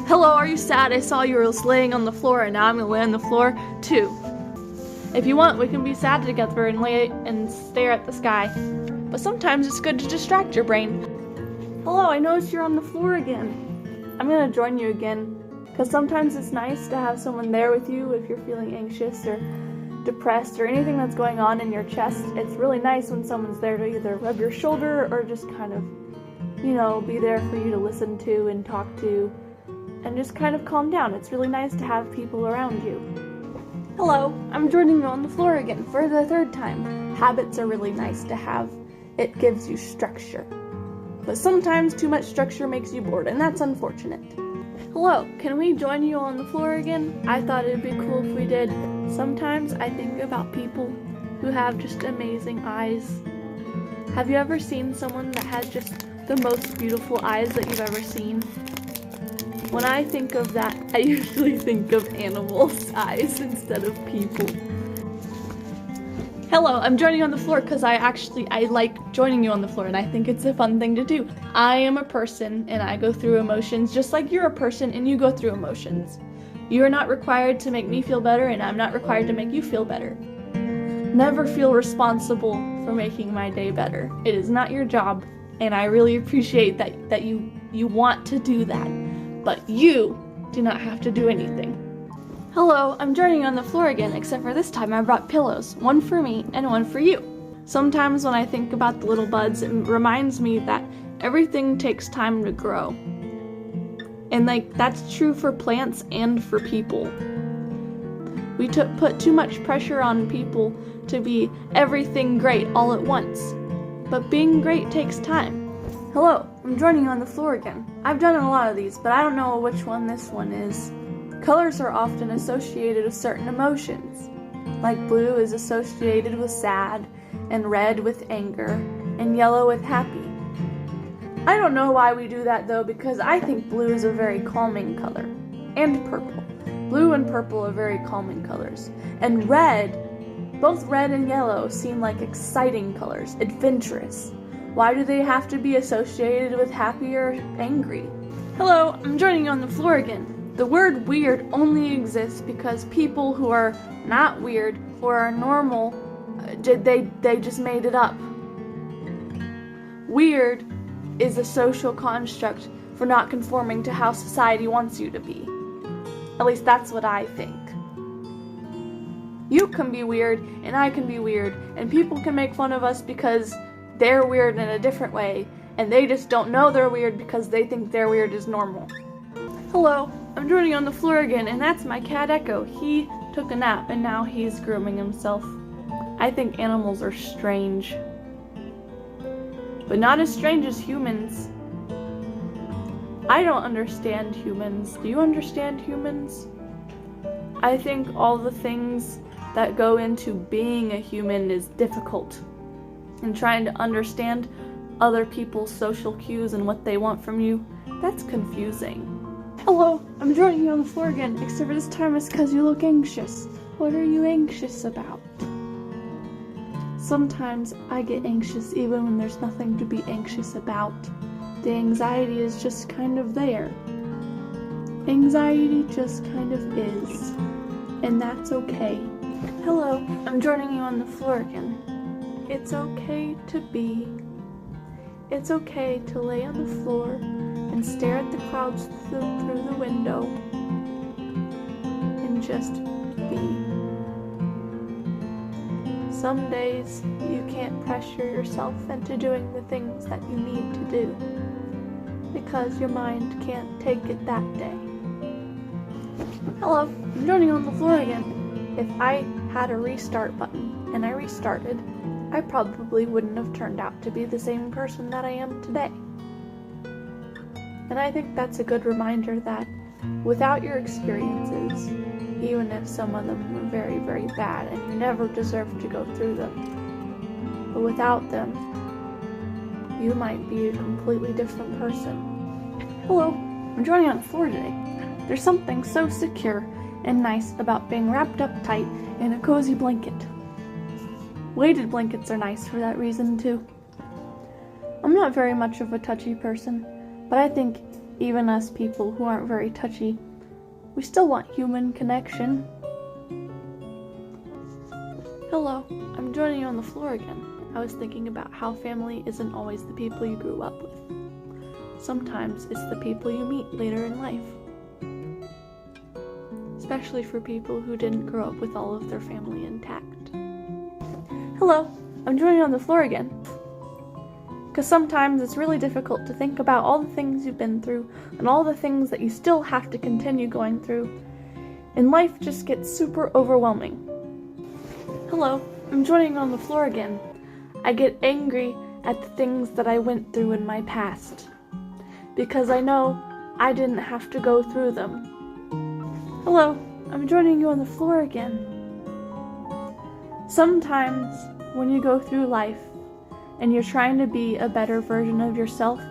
Hello, are you sad? I saw you were laying on the floor and now I'm gonna lay on the floor too. If you want, we can be sad together and lay and stare at the sky. But sometimes it's good to distract your brain. Hello, I noticed you're on the floor again. I'm gonna join you again, because sometimes it's nice to have someone there with you if you're feeling anxious or depressed or anything that's going on in your chest. It's really nice when someone's there to either rub your shoulder or just kind of, be there for you to listen to and talk to and just kind of calm down. It's really nice to have people around you. Hello, I'm joining you on the floor again for the third time. Habits are really nice to have. It gives you structure. But sometimes too much structure makes you bored, and that's unfortunate. Hello, can we join you on the floor again? I thought it'd be cool if we did. Sometimes I think about people who have just amazing eyes. Have you ever seen someone that has just the most beautiful eyes that you've ever seen? When I think of that, I usually think of animals' eyes instead of people. Hello, I'm joining you on the floor because I like joining you on the floor and I think it's a fun thing to do. I am a person and I go through emotions just like you're a person and you go through emotions. You are not required to make me feel better and I'm not required to make you feel better. Never feel responsible for making my day better. It is not your job and I really appreciate that you want to do that. But you do not have to do anything. Hello, I'm joining you on the floor again, except for this time I brought pillows, one for me and one for you. Sometimes when I think about the little buds, it reminds me that everything takes time to grow. And that's true for plants and for people. We put too much pressure on people to be everything great all at once. But being great takes time. Hello, I'm joining you on the floor again. I've done a lot of these, but I don't know which one this one is. Colors are often associated with certain emotions. Like blue is associated with sad, and red with anger, and yellow with happy. I don't know why we do that though, because I think blue is a very calming color. And purple. Blue and purple are very calming colors. And red, both red and yellow seem like exciting colors, adventurous. Why do they have to be associated with happy or angry? Hello, I'm joining you on the floor again. The word weird only exists because people who are not weird or are normal, they just made it up. Weird is a social construct for not conforming to how society wants you to be. At least that's what I think. You can be weird and I can be weird and people can make fun of us because they're weird in a different way, and they just don't know they're weird because they think their weird is normal. Hello, I'm joining you on the floor again, and that's my cat Echo. He took a nap, and now he's grooming himself. I think animals are strange. But not as strange as humans. I don't understand humans. Do you understand humans? I think all the things that go into being a human is difficult. And trying to understand other people's social cues and what they want from you, that's confusing. Hello, I'm joining you on the floor again, except for this time it's because you look anxious. What are you anxious about? Sometimes I get anxious even when there's nothing to be anxious about. The anxiety is just kind of there. Anxiety just kind of is. And that's okay. Hello, I'm joining you on the floor again. It's okay to be. It's okay to lay on the floor and stare at the clouds through the window and just be. Some days you can't pressure yourself into doing the things that you need to do because your mind can't take it that day. Hello, I'm joining you on the floor again. If I had a restart button and I restarted, I probably wouldn't have turned out to be the same person that I am today. And I think that's a good reminder that without your experiences, even if some of them were very, very bad and you never deserved to go through them, but without them, you might be a completely different person. Hello, I'm joining you on the floor today. There's something so secure and nice about being wrapped up tight in a cozy blanket. Weighted blankets are nice for that reason too. I'm not very much of a touchy person, but I think Even us people who aren't very touchy, we still want human connection. Hello, I'm joining you on the floor again. I was thinking about how family isn't always the people you grew up with. Sometimes it's the people you meet later in life. Especially for people who didn't grow up with all of their family intact. Hello, I'm joining you on the floor again. Because sometimes it's really difficult to think about all the things you've been through and all the things that you still have to continue going through. And life just gets super overwhelming. Hello, I'm joining you on the floor again. I get angry at the things that I went through in my past. Because I know I didn't have to go through them. Hello, I'm joining you on the floor again. Sometimes when you go through life and you're trying to be a better version of yourself,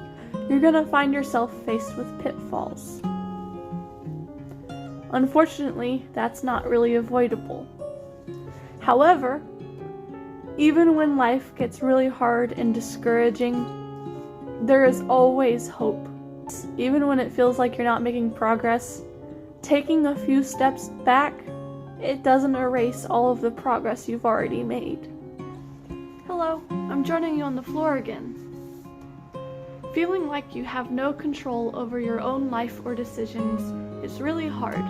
you're gonna find yourself faced with pitfalls. Unfortunately, that's not really avoidable. However, even when life gets really hard and discouraging, there is always hope. Even when it feels like you're not making progress, taking a few steps back, it doesn't erase all of the progress you've already made. Hello, I'm joining you on the floor again. Feeling like you have no control over your own life or decisions is really hard.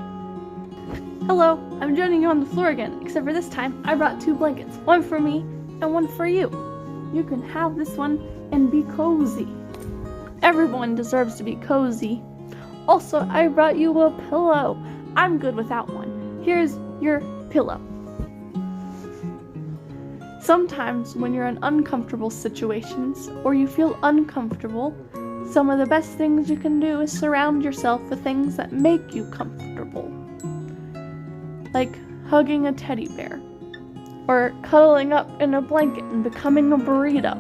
Hello, I'm joining you on the floor again, except for this time I brought 2 blankets, one for me and one for you. You can have this one and be cozy. Everyone deserves to be cozy. Also, I brought you a pillow. I'm good without one. Here's your pillow. Sometimes when you're in uncomfortable situations or you feel uncomfortable, some of the best things you can do is surround yourself with things that make you comfortable. Like hugging a teddy bear, or cuddling up in a blanket and becoming a burrito,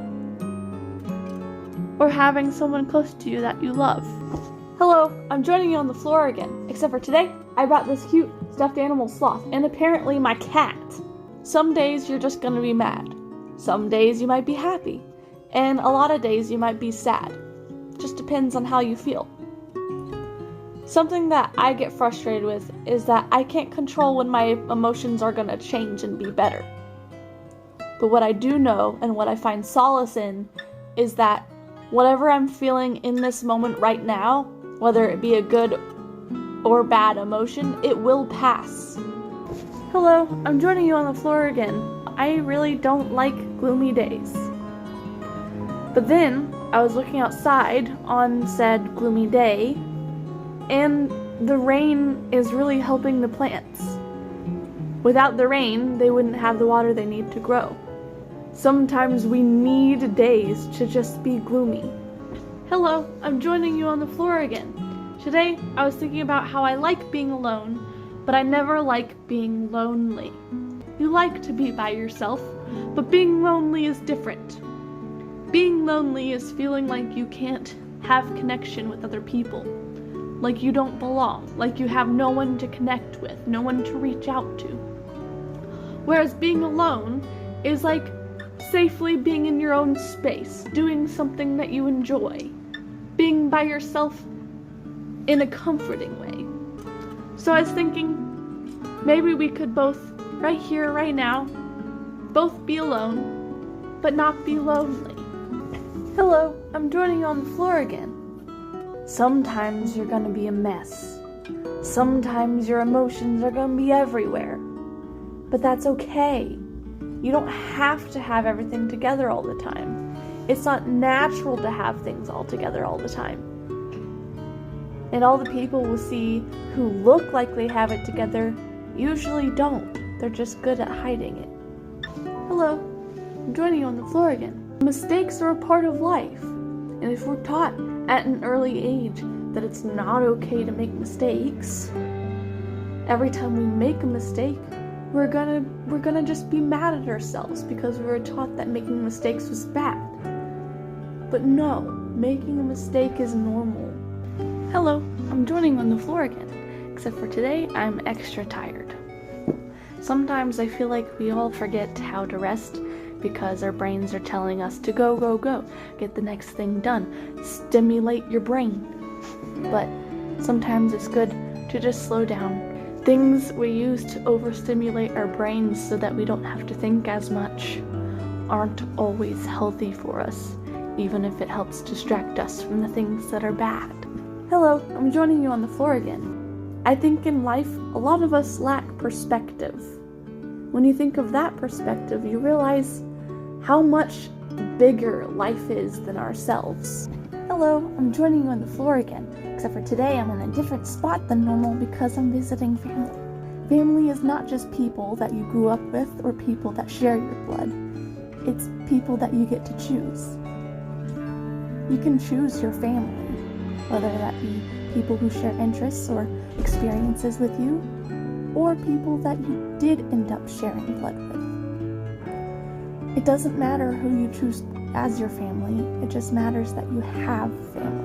or having someone close to you that you love. Hello, I'm joining you on the floor again, except for today, I brought this cute stuffed animal sloth, and apparently my cat. Some days you're just gonna be mad. Some days you might be happy. And a lot of days you might be sad. Just depends on how you feel. Something that I get frustrated with is that I can't control when my emotions are gonna change and be better. But what I do know, and what I find solace in, is that whatever I'm feeling in this moment right now, whether it be a good or bad emotion, it will pass. Hello, I'm joining you on the floor again. I really don't like gloomy days. But then, I was looking outside on said gloomy day, and the rain is really helping the plants. Without the rain, they wouldn't have the water they need to grow. Sometimes we need days to just be gloomy. Hello, I'm joining you on the floor again. Today, I was thinking about how I like being alone, but I never like being lonely. You like to be by yourself, but being lonely is different. Being lonely is feeling like you can't have connection with other people, like you don't belong, like you have no one to connect with, no one to reach out to. Whereas being alone is like safely being in your own space, doing something that you enjoy, being by yourself in a comforting way. So I was thinking, maybe we could both, right here, right now, both be alone, but not be lonely. Hello, I'm joining you on the floor again. Sometimes you're gonna be a mess. Sometimes your emotions are gonna be everywhere. But that's okay. You don't have to have everything together all the time. It's not natural to have things all together all the time. And all the people we'll see who look like they have it together usually don't. They're just good at hiding it. Hello, I'm joining you on the floor again. Mistakes are a part of life. And if we're taught at an early age that it's not okay to make mistakes, every time we make a mistake, we're gonna just be mad at ourselves because we were taught that making mistakes was bad. But no, making a mistake is normal. Hello, I'm joining you on the floor again, except for today I'm extra tired. Sometimes I feel like we all forget how to rest because our brains are telling us to go, go, go, get the next thing done, stimulate your brain. but sometimes it's good to just slow down. Things we use to overstimulate our brains so that we don't have to think as much aren't always healthy for us, even if it helps distract us from the things that are bad. Hello, I'm joining you on the floor again. I think in life, a lot of us lack perspective. When you think of that perspective, you realize how much bigger life is than ourselves. Hello, I'm joining you on the floor again, except for today I'm in a different spot than normal because I'm visiting family. Family is not just people that you grew up with or people that share your blood. It's people that you get to choose. You can choose your family, whether that be people who share interests or experiences with you, or people that you did end up sharing blood with. It doesn't matter who you choose as your family, it just matters that you have family.